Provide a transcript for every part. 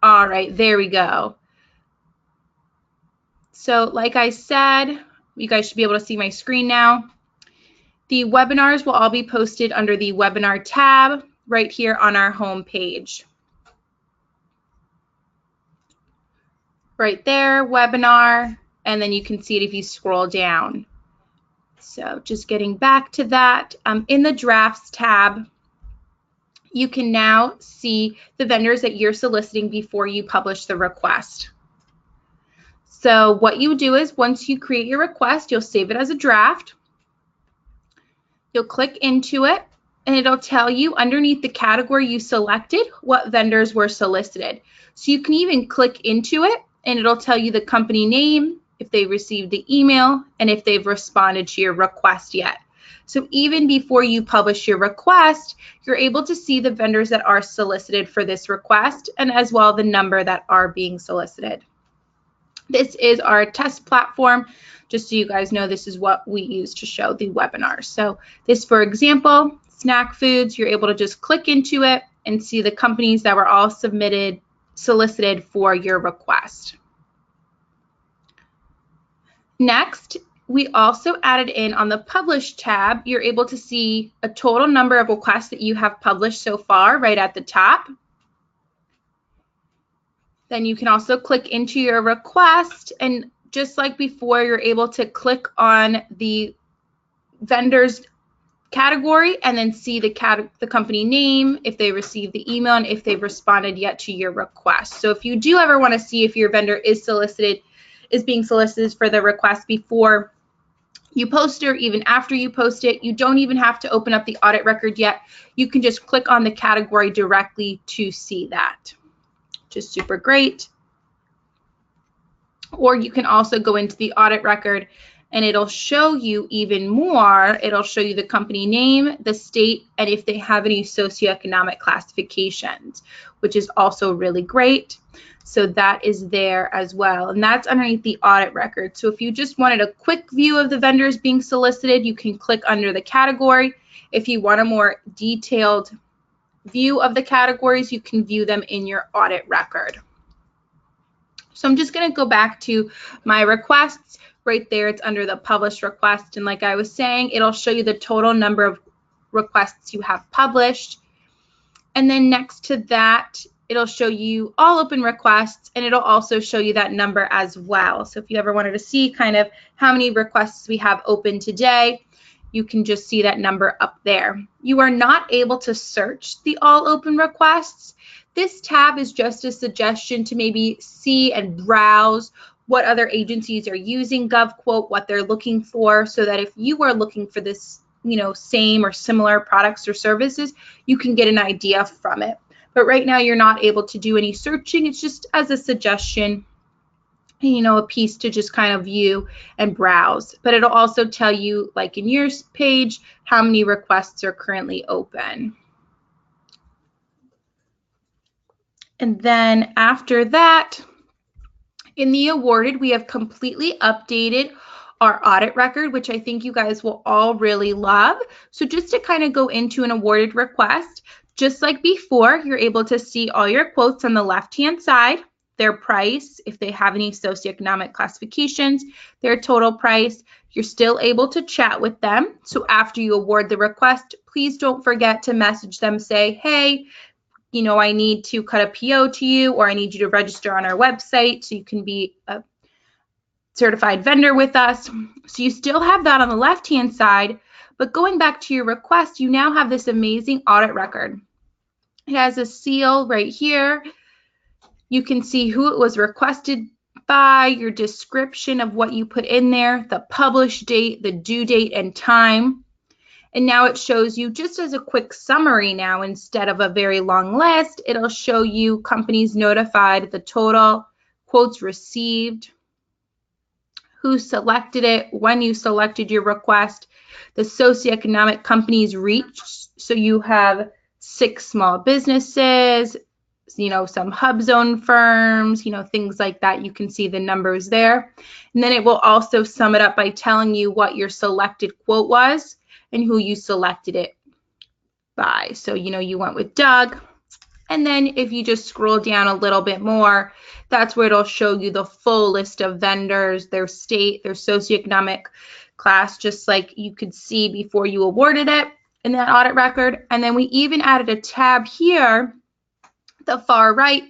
All right, there we go. So like I said, you guys should be able to see my screen now. The webinars will all be posted under the webinar tab right here on our home page. Right there, webinar, and then you can see it if you scroll down. So just getting back to that, in the drafts tab, you can now see the vendors that you're soliciting before you publish the request. So what you do is once you create your request, you'll save it as a draft. You'll click into it and it'll tell you underneath the category you selected what vendors were solicited. So you can even click into it and it'll tell you the company name, if they received the email, and if they've responded to your request yet. So even before you publish your request, you're able to see the vendors that are solicited for this request and as well the number that are being solicited. This is our test platform. Just so you guys know, this is what we use to show the webinars. So this, for example, snack foods, you're able to just click into it and see the companies that were all solicited for your request. Next, we also added in on the Publish tab, you're able to see a total number of requests that you have published so far right at the top. Then you can also click into your request, and just like before, you're able to click on the vendor's category and then see the company name, if they received the email, and if they've responded yet to your request. So if you do ever want to see if your vendor is being solicited for the request before you post it or even after you post it, you don't even have to open up the audit record yet. You can just click on the category directly to see that. Just super great. Or you can also go into the audit record and it'll show you even more. It'll show you the company name, the state, and if they have any socioeconomic classifications, which is also really great. So that is there as well. And that's underneath the audit record. So if you just wanted a quick view of the vendors being solicited, you can click under the category. If you want a more detailed view of the categories, you can view them in your audit record. So I'm just going to go back to my requests. Right there, it's under the published request. And like I was saying, it'll show you the total number of requests you have published. And then next to that, it'll show you all open requests, and it'll also show you that number as well. So if you ever wanted to see kind of how many requests we have open today, you can just see that number up there. You are not able to search the all open requests. This tab is just a suggestion to maybe see and browse what other agencies are using GovQuote, what they're looking for, so that if you are looking for this, same or similar products or services, you can get an idea from it. But right now you're not able to do any searching. It's just as a suggestion, a piece to just kind of view and browse. But it'll also tell you, like in your page, how many requests are currently open. And then after that, in the awarded, we have completely updated our audit record, which I think you guys will all really love. So just to kind of go into an awarded request, just like before, you're able to see all your quotes on the left-hand side, their price, if they have any socioeconomic classifications, their total price. You're still able to chat with them. So after you award the request, please don't forget to message them, say, hey, I need to cut a PO to you, or I need you to register on our website so you can be a certified vendor with us. So you still have that on the left-hand side, but going back to your request, you now have this amazing audit record. It has a seal right here. You can see who it was requested by, your description of what you put in there, the published date, the due date, and time. And now it shows you, just as a quick summary now, instead of a very long list, it'll show you companies notified, the total, quotes received, who selected it, when you selected your request, the socioeconomic companies reached. So you have 6 small businesses, some hub zone firms, things like that. You can see the numbers there. And then it will also sum it up by telling you what your selected quote was and who you selected it by. So, you went with Doug, And then if you just scroll down a little bit more, that's where it'll show you the full list of vendors, their state, their socioeconomic class, just like you could see before you awarded it in that audit record. And then we even added a tab here, the far right,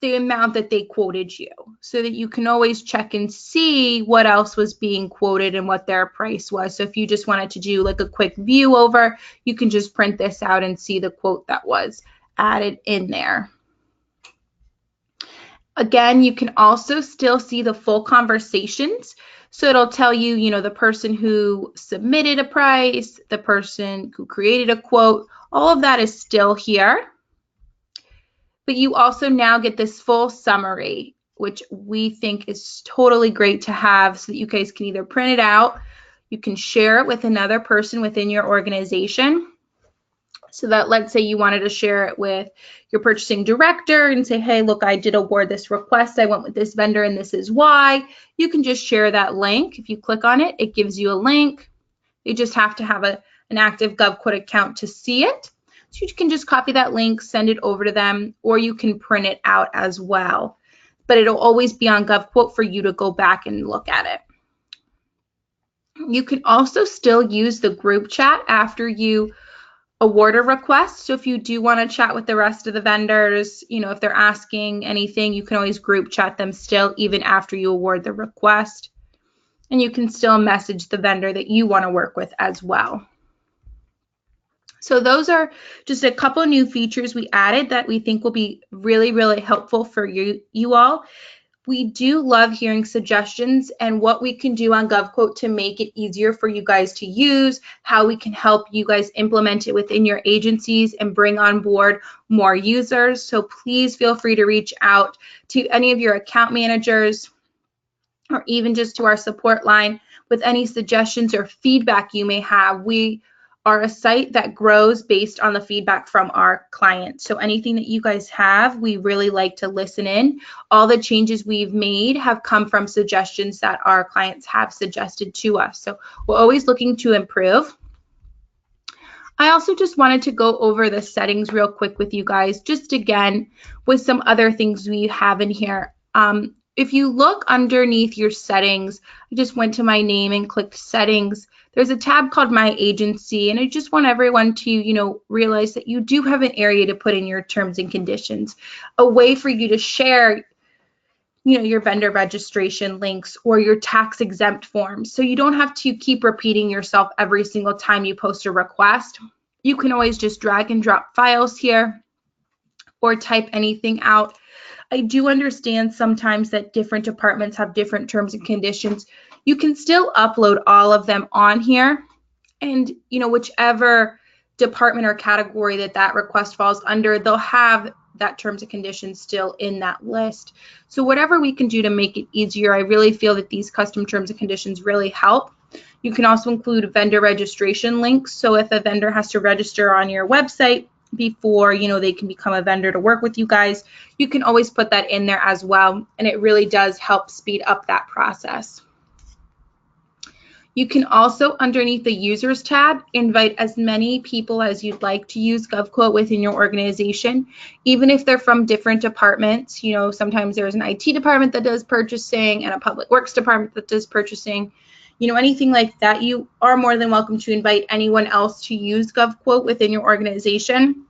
the amount that they quoted you, so that you can always check and see what else was being quoted and what their price was. So if you just wanted to do like a quick view over, you can just print this out and see the quote that was added in there. Again, you can also still see the full conversations. So it'll tell you, you know, the person who submitted a price, the person who created a quote, all of that is still here. But you also now get this full summary, which we think is totally great to have, so that you guys can either print it out, you can share it with another person within your organization. So that, let's say you wanted to share it with your purchasing director and say, hey, look, I did award this request. I went with this vendor and this is why. You can just share that link. If you click on it, it gives you a link. You just have to have an active GovQuote account to see it. So you can just copy that link, send it over to them, or you can print it out as well. But it'll always be on GovQuote for you to go back and look at it. You can also still use the group chat after you award a request. So if you do want to chat with the rest of the vendors, you know, if they're asking anything, you can always group chat them still, even after you award the request. And you can still message the vendor that you want to work with as well. So those are just a couple new features we added that we think will be really, really helpful for you all. We do love hearing suggestions and what we can do on GovQuote to make it easier for you guys to use, how we can help you guys implement it within your agencies and bring on board more users. So please feel free to reach out to any of your account managers or even just to our support line with any suggestions or feedback you may have. We are a site that grows based on the feedback from our clients. So anything that you guys have, we really like to listen in. All the changes we've made have come from suggestions that our clients have suggested to us. So we're always looking to improve. I also just wanted to go over the settings real quick with you guys, just again, with some other things we have in here. If you look underneath your settings, I just went to my name and clicked settings. There's a tab called My Agency, and I just want everyone to, you know, realize that you do have an area to put in your terms and conditions, a way for you to share, you know, your vendor registration links or your tax exempt forms. So you don't have to keep repeating yourself every single time you post a request. You can always just drag and drop files here or type anything out. I do understand sometimes that different departments have different terms and conditions. You can still upload all of them on here, and you know, whichever department or category that request falls under, they'll have that terms and conditions still in that list. So whatever we can do to make it easier, I really feel that these custom terms and conditions really help. You can also include vendor registration links. So if a vendor has to register on your website before, you know, they can become a vendor to work with you guys, you can always put that in there as well, and it really does help speed up that process. You can also, underneath the Users tab, invite as many people as you'd like to use GovQuote within your organization, even if they're from different departments. You know, sometimes there's an IT department that does purchasing and a public works department that does purchasing. You know, anything like that, you are more than welcome to invite anyone else to use GovQuote within your organization.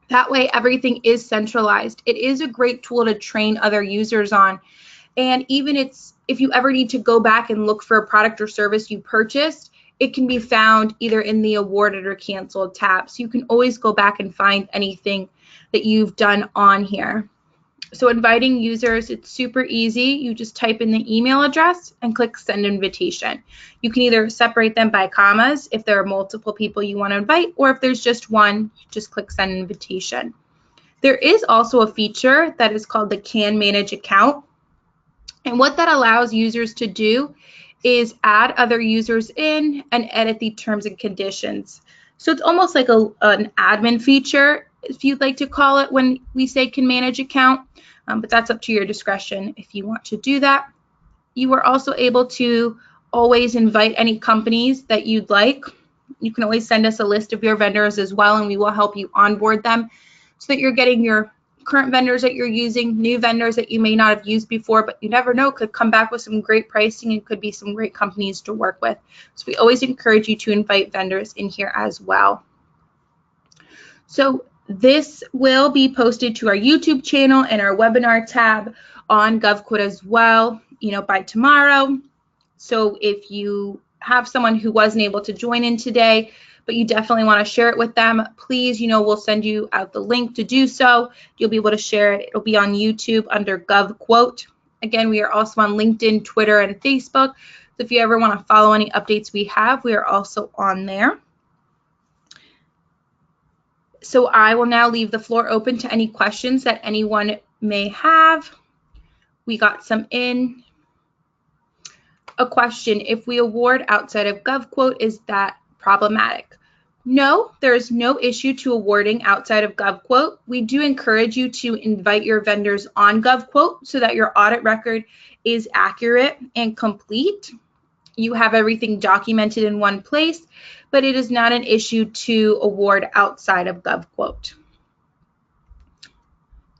That way, everything is centralized. It is a great tool to train other users on. And even if you ever need to go back and look for a product or service you purchased, it can be found either in the awarded or canceled tab. So you can always go back and find anything that you've done on here. So inviting users, it's super easy. You just type in the email address and click send invitation. You can either separate them by commas if there are multiple people you want to invite, or if there's just one, just click send invitation. There is also a feature that is called the Can Manage Account. And what that allows users to do is add other users in and edit the terms and conditions. So it's almost like an admin feature, if you'd like to call it, when we say Can Manage Account, but that's up to your discretion if you want to do that. You are also able to always invite any companies that you'd like. You can always send us a list of your vendors as well, and we will help you onboard them. so that you're getting your current vendors that you're using, new vendors that you may not have used before, but you never know, could come back with some great pricing and could be some great companies to work with. So we always encourage you to invite vendors in here as well. So this will be posted to our YouTube channel and our webinar tab on GovQuote as well, by tomorrow. So if you have someone who wasn't able to join in today, but you definitely want to share it with them, please, we'll send you out the link to do so. You'll be able to share it. It'll be on YouTube under GovQuote. Again, we are also on LinkedIn, Twitter, and Facebook. So if you ever want to follow any updates we have, we are also on there. So I will now leave the floor open to any questions that anyone may have. We got some in. A question: if we award outside of GovQuote, is that problematic? No, there is no issue to awarding outside of GovQuote. We do encourage you to invite your vendors on GovQuote so that your audit record is accurate and complete. You have everything documented in one place, but it is not an issue to award outside of GovQuote.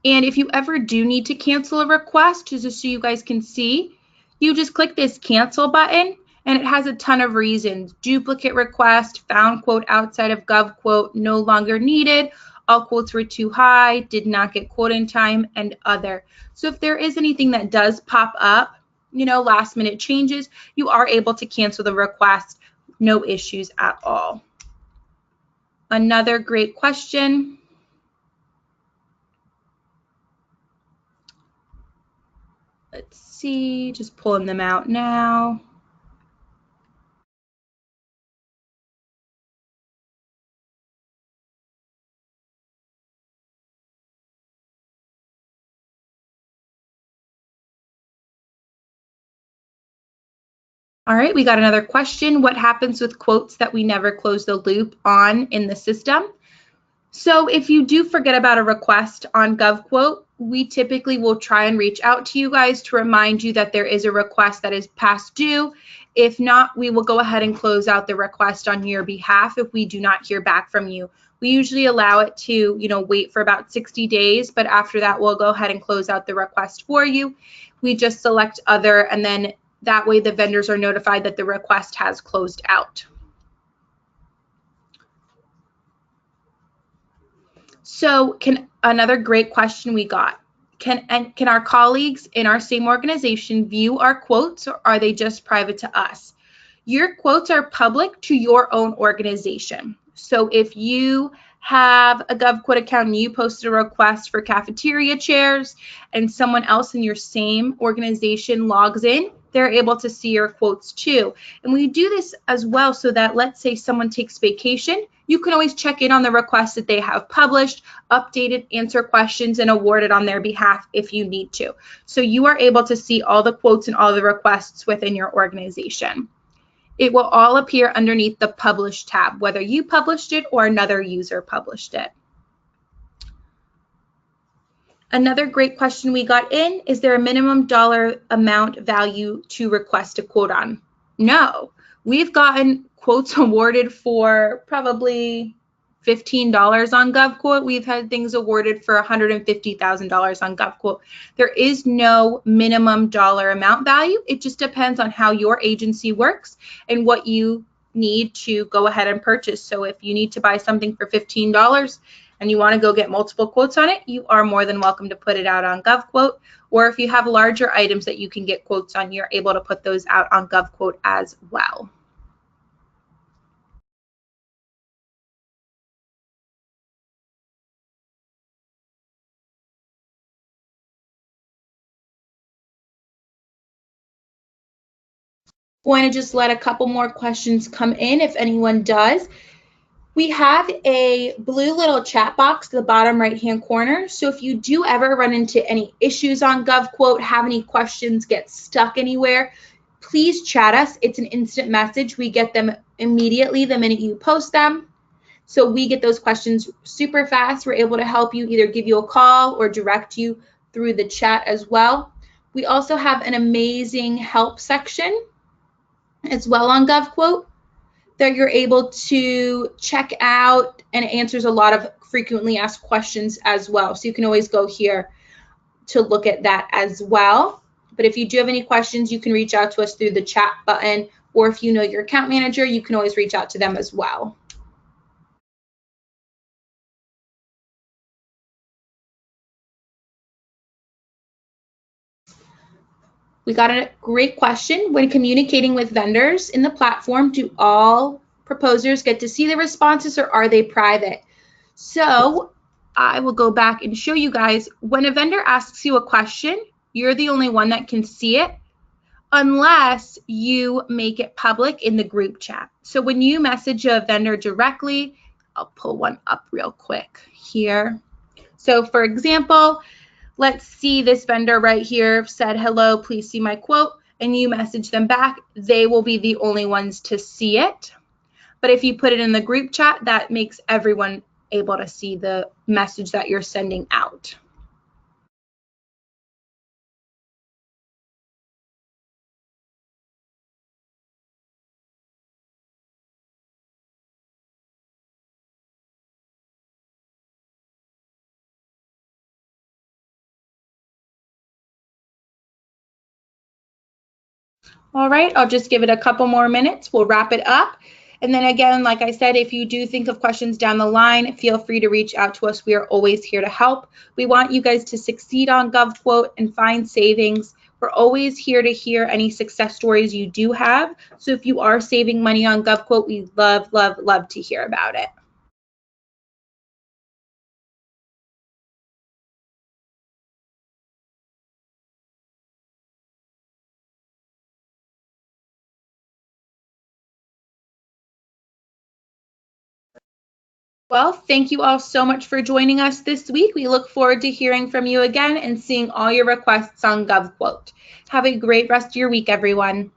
And if you ever do need to cancel a request, just so you guys can see, you just click this cancel button and it has a ton of reasons: duplicate request, found quote outside of GovQuote, no longer needed, all quotes were too high, did not get quote in time, and other. So if there is anything that does pop up, last minute changes, you are able to cancel the request, no issues at all. Another great question. Let's see, just pulling them out now. All right, we got another question. What happens with quotes that we never close the loop on in the system? So if you do forget about a request on GovQuote, we typically will try and reach out to you guys to remind you that there is a request that is past due. If not, we will go ahead and close out the request on your behalf if we do not hear back from you. We usually allow it to, wait for about 60 days, but after that, we'll go ahead and close out the request for you. We just select other, and then that way the vendors are notified that the request has closed out. So another great question we got, can our colleagues in our same organization view our quotes, or are they just private to us? Your quotes are public to your own organization. So if you have a GovQuote account and you posted a request for cafeteria chairs and someone else in your same organization logs in, they're able to see your quotes too. And we do this as well so that, let's say someone takes vacation, you can always check in on the requests that they have published, updated, answer questions, and award it on their behalf if you need to. So you are able to see all the quotes and all the requests within your organization. It will all appear underneath the Publish tab, whether you published it or another user published it. Another great question we got in: is there a minimum dollar amount value to request a quote on? No. We've gotten quotes awarded for probably $15 on GovQuote. We've had things awarded for $150,000 on GovQuote. There is no minimum dollar amount value. It just depends on how your agency works and what you need to go ahead and purchase. So if you need to buy something for $15 and you want to go get multiple quotes on it, you are more than welcome to put it out on GovQuote. Or if you have larger items that you can get quotes on, you're able to put those out on GovQuote as well. Going to just let a couple more questions come in if anyone does. We have a blue little chat box at the bottom right-hand corner. So if you do ever run into any issues on GovQuote, have any questions, get stuck anywhere, please chat us. It's an instant message. We get them immediately the minute you post them. So we get those questions super fast. We're able to help you, either give you a call or direct you through the chat as well. We also have an amazing help section as well on GovQuote that you're able to check out, and it answers a lot of frequently asked questions as well. So you can always go here to look at that as well. But if you do have any questions, you can reach out to us through the chat button, or if you know your account manager, you can always reach out to them as well. We got a great question. When communicating with vendors in the platform, do all proposers get to see the responses, or are they private? So I will go back and show you guys. When a vendor asks you a question, you're the only one that can see it unless you make it public in the group chat. So when you message a vendor directly, I'll pull one up real quick here. So for example, let's see, this vendor right here said, hello, please see my quote, and you message them back. They will be the only ones to see it. But if you put it in the group chat, that makes everyone able to see the message that you're sending out. All right, I'll just give it a couple more minutes. We'll wrap it up. And then again, like I said, if you do think of questions down the line, feel free to reach out to us. We are always here to help. We want you guys to succeed on GovQuote and find savings. We're always here to hear any success stories you do have. So if you are saving money on GovQuote, we love, love, love to hear about it. Well, thank you all so much for joining us this week. We look forward to hearing from you again and seeing all your requests on GovQuote. Have a great rest of your week, everyone.